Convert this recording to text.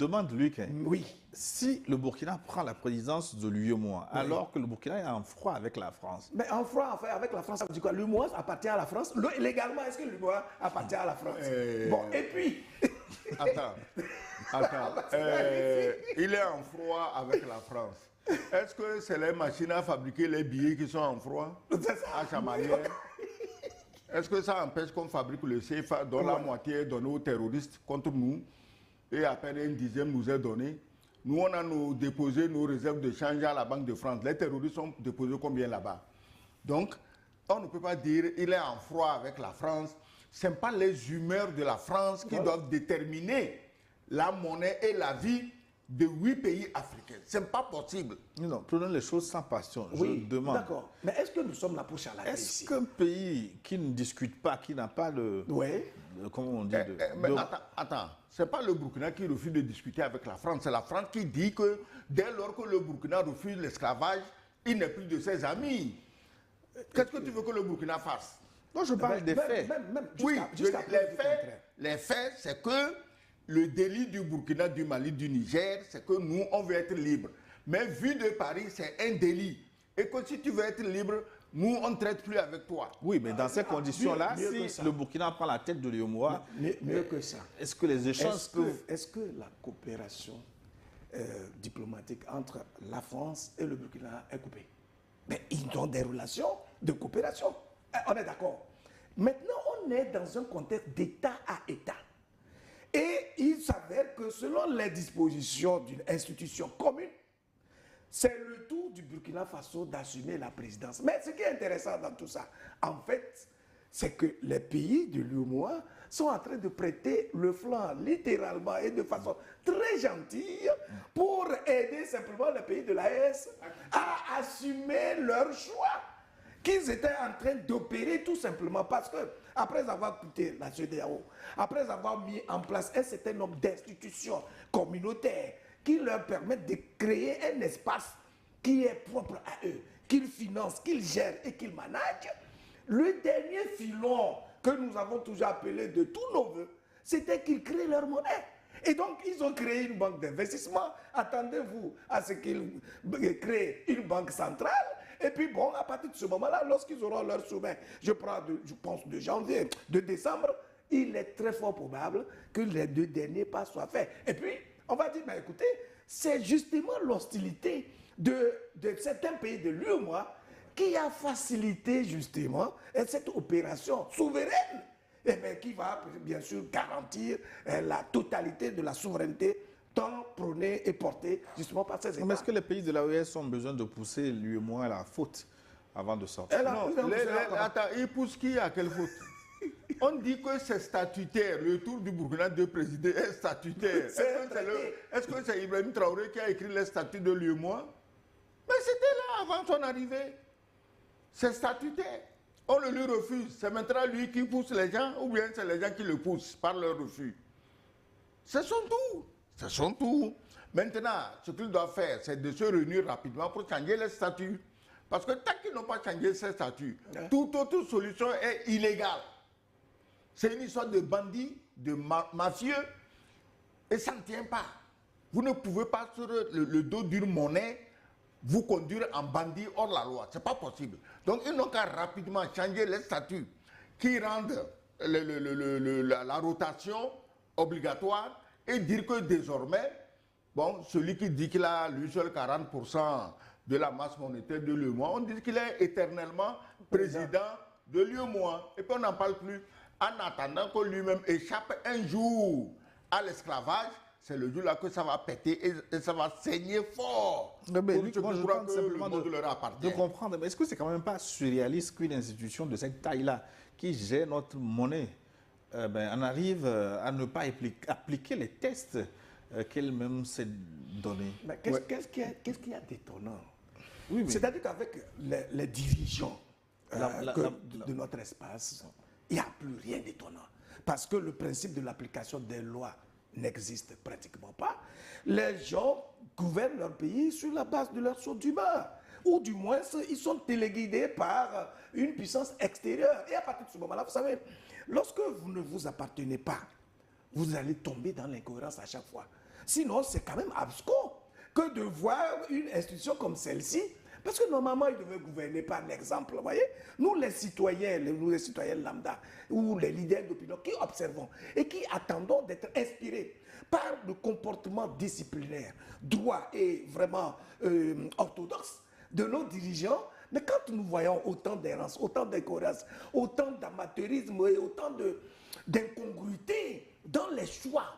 Demande-lui que Oui. si le Burkina prend la présidence de l'UEMOA, alors que le Burkina est en froid avec la France. Mais en froid, enfin, avec la France, ça veut dire quoi? L'UEMOA appartient à la France. Légalement, est-ce que l'UEMOA appartient à la France? Bon, et puis... Attends. Il est en froid avec la France. Est-ce que c'est les machines à fabriquer les billets qui sont en froid à Chamalières? Est-ce que ça empêche qu'on fabrique le CFA dont la moitié est donnée aux terroristes contre nous et à peine une dixième nous est donnée? Nous, on a déposé nos réserves de change à la Banque de France. Les terroristes ont déposé combien là-bas? Donc, on ne peut pas dire qu'il est en froid avec la France. Ce n'est pas les humeurs de la France qui doivent déterminer la monnaie et la vie de 8 pays africains. Ce n'est pas possible. Non, prenons les choses sans passion. Oui, je demande. d'accord. Mais est-ce que nous sommes là pour charlater Est-ce ici? qu'un pays qui ne discute pas, qui n'a pas de... Oui. Comment on dit Mais attends. Ce n'est pas le Burkina qui refuse de discuter avec la France. C'est la France qui dit que dès lors que le Burkina refuse l'esclavage, il n'est plus de ses amis. Qu'est-ce que tu veux que le Burkina fasse? Non, je parle des faits. Oui, les faits, c'est que le délit du Burkina, du Mali, du Niger, c'est que nous, on veut être libres. Mais vu de Paris, c'est un délit. Et que si tu veux être libre, nous, on ne traite plus avec toi. Oui, mais dans ces conditions-là, mieux si le Burkina prend la tête de l'UEMOA, mieux que ça. est-ce que les échanges peuvent... Est-ce que la coopération diplomatique entre la France et le Burkina est coupée? Mais ils ont des relations de coopération. On est d'accord. Maintenant, on est dans un contexte d'État à État. Et il s'avère que selon les dispositions d'une institution commune, c'est le tour du Burkina Faso d'assumer la présidence. Mais ce qui est intéressant dans tout ça, en fait, c'est que les pays de l'UEMOA sont en train de prêter le flanc littéralement et de façon très gentille pour aider simplement les pays de l'AES à assumer leur choix qu'ils étaient en train d'opérer tout simplement parce que après avoir quitté la CEDEAO, après avoir mis en place un certain nombre d'institutions communautaires qui leur permettent de créer un espace qui est propre à eux, qu'ils financent, qu'ils gèrent et qu'ils managent, le dernier filon que nous avons toujours appelé de tous nos voeux, c'était qu'ils créent leur monnaie. Et donc, ils ont créé une banque d'investissement. Attendez-vous à ce qu'ils créent une banque centrale. Et puis, bon, à partir de ce moment-là, lorsqu'ils auront leur sommet, je pense de janvier, de décembre, il est très fort probable que les deux derniers pas soient faits. Et puis, on va dire, mais écoutez, c'est justement l'hostilité de certains pays de l'UEMOA qui a facilité justement cette opération souveraine, et bien, qui va bien sûr garantir la totalité de la souveraineté tant prônée et portée justement par ces États. Mais est-ce que les pays de l'AES ont besoin de pousser l'UEMOA à la faute avant de sortir? Attends, ils poussent qui à quelle faute? On dit que c'est statutaire, le tour du Burkina de présider est statutaire. Est-ce que c'est Ibrahim Traoré qui a écrit les statuts de l'UEMOA? Mais c'était là avant son arrivée. C'est statutaire. On le lui refuse. C'est maintenant lui qui pousse les gens ou bien c'est les gens qui le poussent par leur refus. C'est son tour. C'est son tour. Maintenant, ce qu'il doit faire, c'est de se réunir rapidement pour changer les statuts. Parce que tant qu'ils n'ont pas changé ces statuts, toute autre solution est illégale. C'est une histoire de bandits, de mafieux, et ça ne tient pas. Vous ne pouvez pas, sur le dos d'une monnaie, vous conduire en bandit hors la loi. Ce n'est pas possible. Donc, ils n'ont qu'à rapidement changer les statuts qui rendent la rotation obligatoire et dire que désormais, bon, celui qui dit qu'il a lui seul 40% de la masse monétaire de l'UEMOA, on dit qu'il est éternellement président de l'UEMOA. Et puis on n'en parle plus. En attendant que lui-même échappe un jour à l'esclavage, c'est le jour-là que ça va péter et ça va saigner fort. Mais lui, moi, je tente simplement de comprendre. Mais est-ce que c'est quand même pas surréaliste qu'une institution de cette taille-là, qui gère notre monnaie, on arrive à ne pas appliquer les tests qu'elle-même s'est donnés? Qu'est-ce qu'il y a d'étonnant? Oui, c'est-à-dire qu'avec les dirigeants de notre espace, il n'y a plus rien d'étonnant. Parce que le principe de l'application des lois n'existe pratiquement pas. Les gens gouvernent leur pays sur la base de leur saut d'humeur. Ou du moins, ils sont téléguidés par une puissance extérieure. Et à partir de ce moment-là, vous savez, lorsque vous ne vous appartenez pas, vous allez tomber dans l'incohérence à chaque fois. Sinon, c'est quand même abscon que de voir une institution comme celle-ci. Parce que normalement, il devait gouverner par l'exemple. Vous voyez, nous les citoyens lambda, ou les leaders d'opinion, qui observons et qui attendons d'être inspirés par le comportement disciplinaire, droit et vraiment orthodoxe de nos dirigeants. Mais quand nous voyons autant d'errance, autant d'incohérence, autant d'amateurisme et autant d'incongruité dans les choix,